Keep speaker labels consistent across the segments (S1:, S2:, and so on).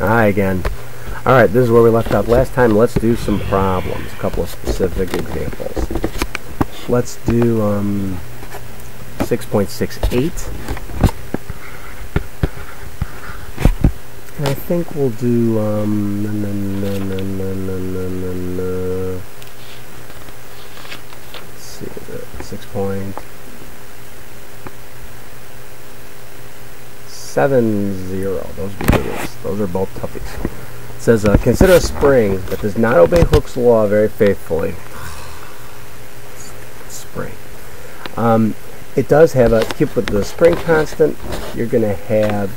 S1: Hi again. Alright, this is where we left off last time. Let's do some problems. A couple of specific examples. Let's do 6.68. And I think we'll do let's see, 6.70. Those would be good ones. Those are both toughies. It says, consider a spring that does not obey Hooke's law very faithfully. Spring. It does have a, keep with the spring constant, you're going to have,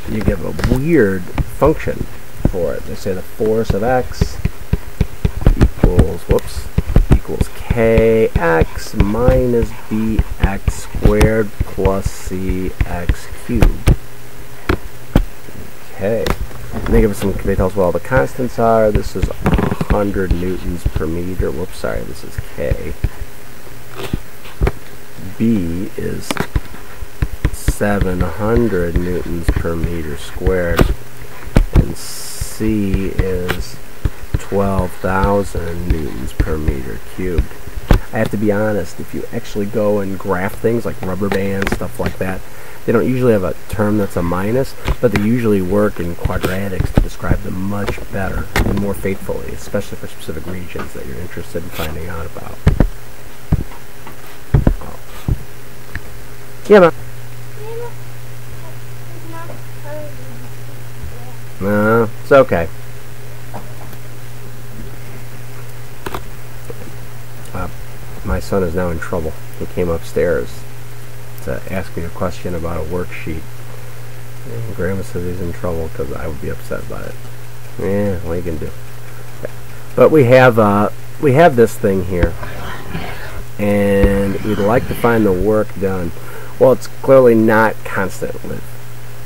S1: you give a weird function for it. They say the force of x equals, equals kx minus bx squared plus cx cubed. Okay. And they give us some, they tell us what all the constants are. This is 100 newtons per meter. Whoops, sorry, this is K. B is 700 newtons per meter squared. And C is 12,000 newtons per meter cubed. I have to be honest, if you actually go and graph things like rubber bands, stuff like that, they don't usually have a term that's a minus, but they usually work in quadratics to describe them much better and more faithfully, especially for specific regions that you're interested in finding out about. Oh. Yeah, man. No, it's okay. My son is now in trouble. He came upstairs to ask me a question about a worksheet. And Grandma says he's in trouble because I would be upset about it. Yeah, what you can do. Okay. But we have this thing here, and we'd like to find the work done. Well, it's clearly not constant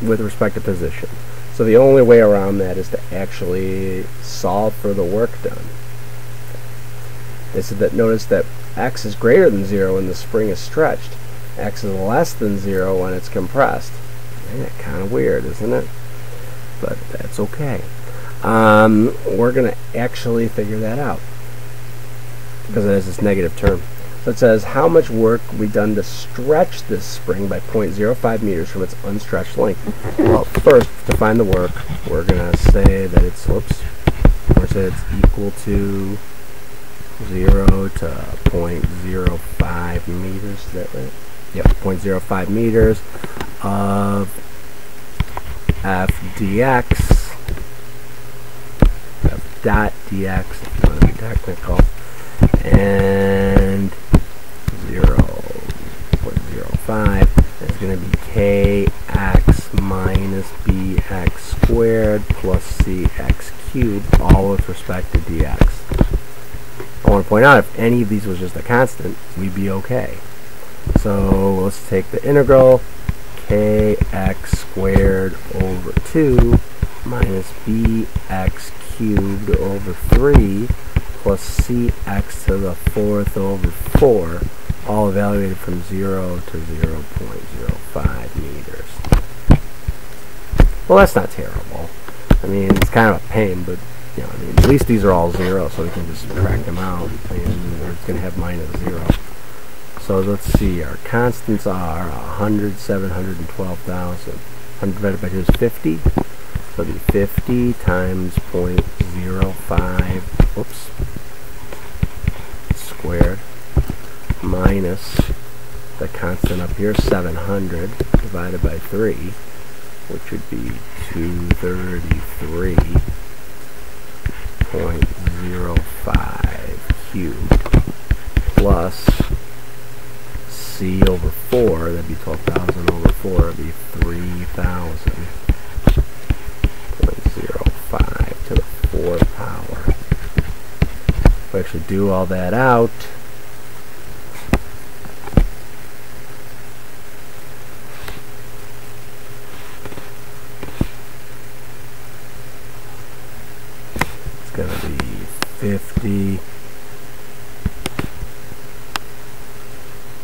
S1: with respect to position. So the only way around that is to actually solve for the work done. They said that notice that x is greater than 0 when the spring is stretched. X is less than 0 when it's compressed. Yeah, kind of weird, isn't it? But that's okay. We're going to actually figure that out because it has this negative term. So it says, how much work will be done to stretch this spring by 0.05 meters from its unstretched length? Well, first, to find the work, we're going to say that it's, we're going to say it's equal to 0 to 0.05 meters. Is that right? Yep, 0.05 meters of f dx, f dot dx, if you want to be technical, and 0.05 is going to be kx minus bx squared plus cx cubed, all with respect to dx. I want to point out, if any of these was just a constant, we'd be okay. So let's take the integral kx squared over 2 minus bx cubed over 3 plus cx to the 4th over 4, all evaluated from 0 to 0.05 meters. Well, that's not terrible. I mean, it's kind of a pain, but you know, I mean, at least these are all 0, so we can just subtract them out, and we're going to have minus 0. So let's see, our constants are 100, 700, and 12,000. 100 divided by 2 is 50. So it'll be 50 times 0.05, squared, minus the constant up here, 700, divided by 3, which would be 233.05 cubed, plus C over 4, that'd be 12,000 over 4, that'd be 3,000.05 to the 4th power. If we actually do all that out, it's going to be 50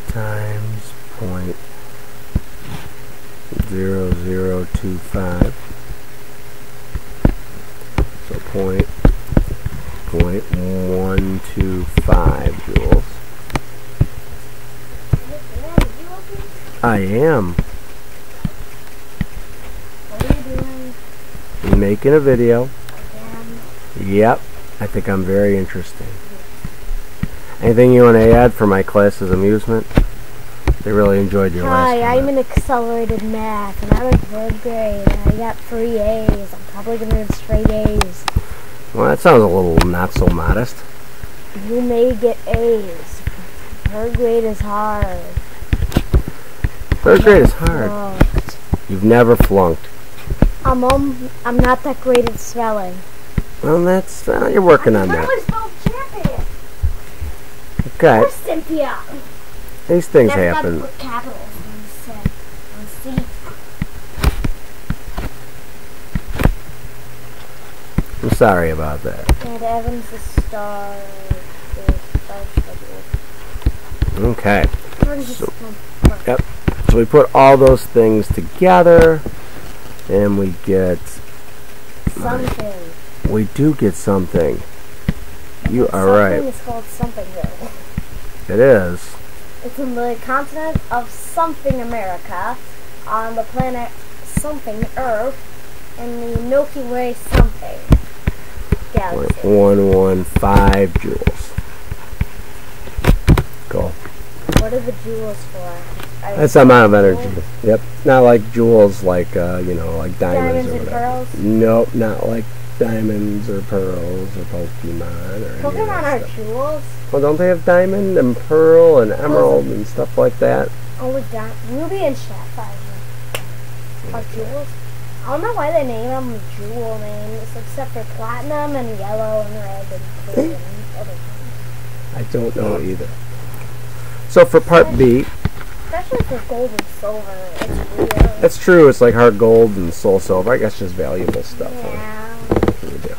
S1: times 0.0025 0.125 joules. I am.
S2: What are you doing?
S1: I'm making a video.
S2: Again?
S1: Yep. I think I'm very interesting. Anything you want to add for my class's amusement? They really enjoyed your last
S2: Hi, I'm
S1: comment.
S2: in accelerated math, and I'm in 3rd grade, and I got 3 A's. I'm probably going to get straight A's.
S1: Well, that sounds a little not so modest.
S2: You may get A's. 3rd grade is hard.
S1: 3rd grade is hard.
S2: Flunked.
S1: You've never flunked.
S2: I'm not that great at spelling.
S1: Well, that's you're working on that.
S2: spelled champion.
S1: Okay,
S2: Or Cynthia.
S1: these things
S2: Never got to
S1: happen.
S2: put capitals on C.
S1: I'm sorry about that.
S2: And Evans the star.
S1: Okay.
S2: So,
S1: Yep. So we put all those things together, and we get.
S2: something.
S1: We do get something. You are
S2: Something
S1: right.
S2: is called something though.
S1: It is.
S2: It's in the continent of something America, on the planet something Earth, in the Milky Way something galaxy.
S1: 0.115 joules. Cool.
S2: What are the jewels for?
S1: That's the amount of energy. Yep. Not like joules, like you know, like diamonds,
S2: Diamonds
S1: or
S2: and
S1: whatever.
S2: pearls?
S1: Nope, not like diamonds or pearls or Pokemon or any of
S2: Pokemon
S1: that
S2: are
S1: stuff.
S2: jewels?
S1: Well, don't they have diamond and pearl and emerald and stuff like that?
S2: Only Ruby and Sapphire are jewels. I don't know why they name them jewel names, except for platinum and yellow and red and blue and other things.
S1: I don't know either. So for part B,
S2: Especially for gold and silver, it's weird.
S1: that's true. It's like hard gold and soul silver. I guess just valuable stuff. Huh?
S2: Yeah.
S1: What can you do?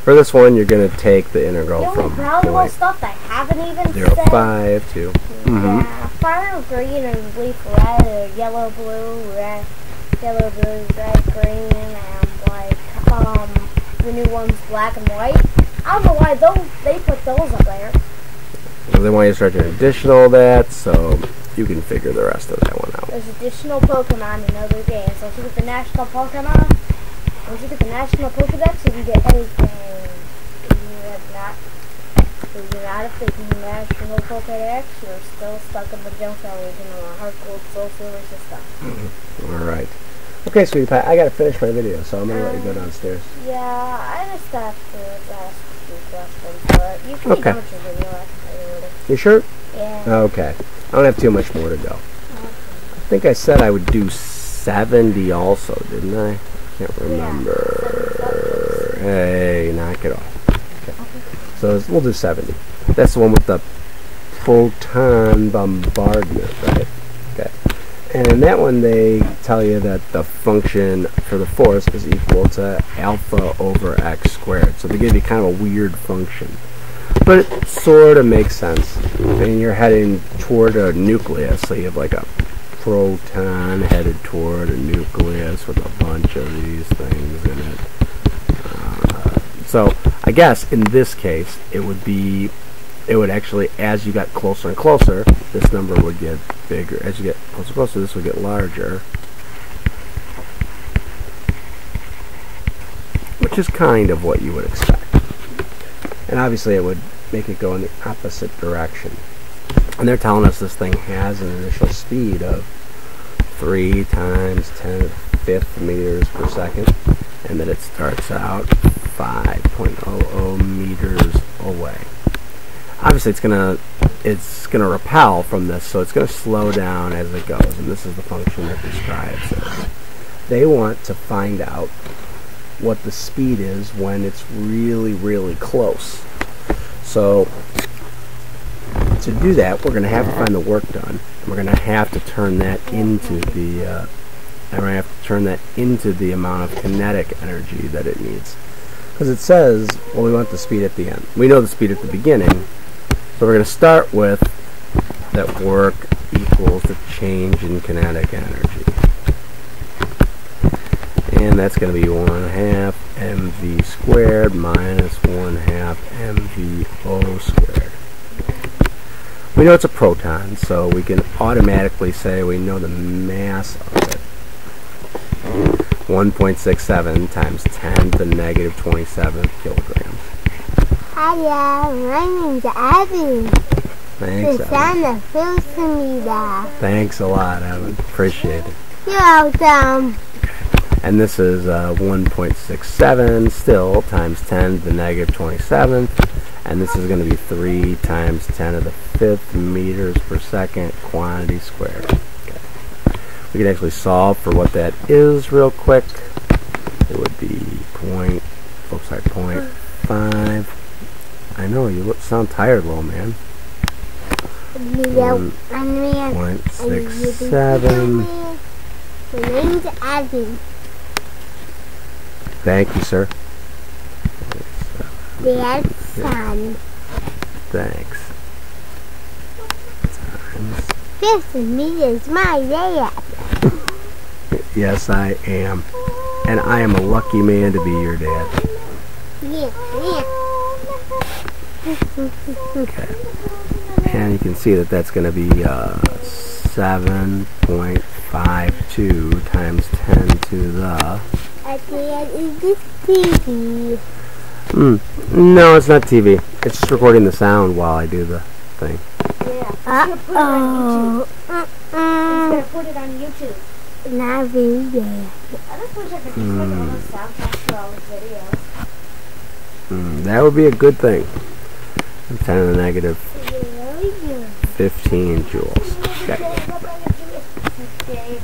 S1: For this one, you're going to take the integral
S2: The only
S1: from
S2: valuable stuff they haven't even said.
S1: 0.05 to.
S2: Yeah, fire green and leaf red, or yellow blue, red, red green, and like the new one's black and white. I don't know why they put those up there.
S1: Well, they want you to start doing additional of that, so you can figure the rest of that one out.
S2: There's additional Pokemon in other games. Once you get the national Pokemon, once you get the national Pokedex, you can get anything. If you're not a freaking national Pokedex, you're still stuck in the Johto region on a hard cold soul silver system.
S1: Alright. Okay, sweetie pie, I gotta finish my video, so I'm gonna let you go downstairs.
S2: Yeah, I just have to ask a few questions, but you can be done with your video later.
S1: You sure?
S2: Yeah.
S1: Okay. I don't have too much more to go. I think I said I would do 70 also, didn't I? Can't remember. Hey, knock it off. Okay. So we'll do 70. That's the one with the photon bombardment, right? Okay. And in that one, they tell you that the function for the force is equal to alpha over x squared. So they give you kind of a weird function. But it sort of makes sense. And you're heading toward a nucleus, so you have like a proton headed toward a nucleus with a bunch of these things in it. So I guess in this case, it would actually, as you got closer and closer, this number would get bigger. As you get closer and closer, this would get larger. Which is kind of what you would expect. And obviously it would make it go in the opposite direction. And they're telling us this thing has an initial speed of 3 times 10 to the 5th meters per second. And that it starts out 5.00 meters away. Obviously it's gonna repel from this, so it's gonna slow down as it goes, and this is the function that describes it. They want to find out what the speed is when it's really, really close. So to do that, we're gonna have to find the work done. We're gonna have to turn that into the amount of kinetic energy that it needs. Because it says, well, we want the speed at the end. We know the speed at the beginning, so we're going to start with that work equals the change in kinetic energy. And that's going to be 1/2 mv squared minus 1/2 mvo squared. We know it's a proton, so we can automatically say we know the mass of it. 1.67 times 10 to the negative 27 kilograms.
S3: Hiya, my name's Evan.
S1: Thanks, Evan. Thanks a lot, Evan. Appreciate it.
S3: You're welcome.
S1: And this is 1.67 still times 10 to the negative 27th. And this is going to be 3 times 10 to the 5th meters per second quantity squared. Okay. We can actually solve for what that is real quick. It would be 0.5. I know, you sound tired, little man. 1.67.
S3: My name's Evan.
S1: Thank you, sir.
S3: Dad's son.
S1: Thanks. Times.
S3: 50 meters, my dad.
S1: Yes, I am. And I am a lucky man to be your dad.
S3: Yeah, yeah.
S1: Okay. And you can see that that's going to be 7.52 times 10 to the...
S3: Dad, is this TV?
S1: No, it's not TV. It's just recording the sound while I do the thing.
S2: Yeah.
S3: Uh-oh.
S2: He's gonna put it on YouTube.
S3: Not very good.
S2: I just wish I could just make another soundtrack for all his videos.
S1: That would be a good thing. 10 to the negative 15 joules. Okay.
S2: Okay.